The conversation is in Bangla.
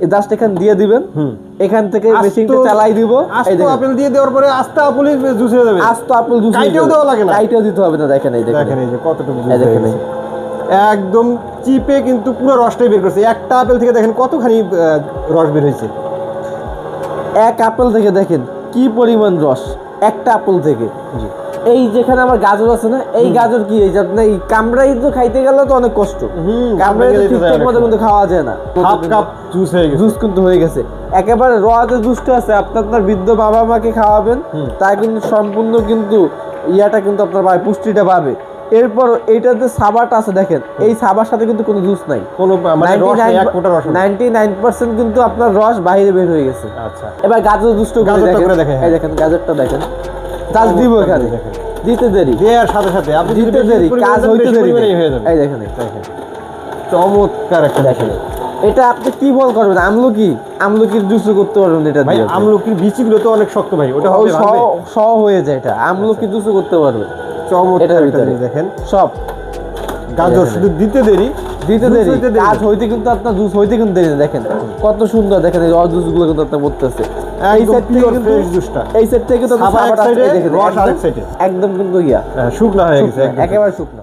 এই জাস্ট এখান দিয়ে দিবেন, এখান থেকে মেশিনটা চালাই দিব। আস্ত আপেল দিয়ে দেওয়ার পরে আস্ত আপেলই জুস হয়ে যাবে, আস্ত আপেল জুস কাইটেও দেওয়া লাগে না, কাইটেও দিতে হবে না। দেখেন এই দেখেন এই যে কতটুকু জুস হয়ে গেছে, একদম চিপে কিন্তু পুরো রসটাই বের করছে। একটা আপেল থেকে দেখেন কতখানি রস বের হয়েছে। এক আপেল থেকে দেখেন কি পরিমাণ রস, একটা আপেল থেকে। এই যেখানে আমার গাজর আছে না, এই গাজর কি এই যে আপনি এই কামড়াই তো খাইতে গেলে তো অনেক কষ্ট, কামড়াই তো ঠিকঠাক মতো কিন্তু খাওয়া যায় না। হাফ কাপ জুস হয়ে গেছে, জুস কিন্তু হয়ে গেছে একেবারে র যে জুসটা আছে। আপনার বৃদ্ধ বাবা মাকে খাওয়াবেন, তা কিন্তু সম্পূর্ণ কিন্তু ইয়াটা কিন্তু আপনার পুষ্টিটা পাবে। এরপর এইটাতে সাবাটা আছে দেখেন, এই সাবার সাথে কিন্তু কোনো জুস নাই, কোনো মানে রস নেই, এক ফোঁটা রস নেই। 99% কিন্তু আপনার রস বাইরে বের হয়ে গেছে। আচ্ছা, এবার গাজর জুসটা করে দেখেন। এই দেখেন গাজরটা দেখেন, জাস্ট দিব এখানে, দিতে দেরি, দেওয়ার সাথে সাথে আপনি দিতে দেরি, কাজ হইতে দেরি হয়ে যাবে। এই দেখেন চমৎকার একটা দেখেন। এটা আপনি কি বল করবেন, আমলকির জুসও করতে পারবেন এটা ভাই। দিয়ে। আমলকির বিচিগুলো তো অনেক শক্ত ভাই, ওটা হবে ভাবে সহ হয়ে যায়, এটা আমলকির জুসও করতে পারবেন। চমৎকার একটা জিনিস দেখেন, সব গাজর শুধু দিতে দেরি, কাজ হইতে কিন্তু আপনার জুস হইতে কিন্তু দেরি না। দেখেন কত সুন্দর, দেখেন এই রস জুসগুলো কিন্তু আপনার পড়তেছে এই সাইড থেকে কিন্তু ফ্রেশ জুসটা, এই সাইড থেকে তো সাবাটা এক সাইডে, রস আরেক সাইডে, একদম কিন্তু শুকনা হয়ে গেছে, একেবারে শুকনো।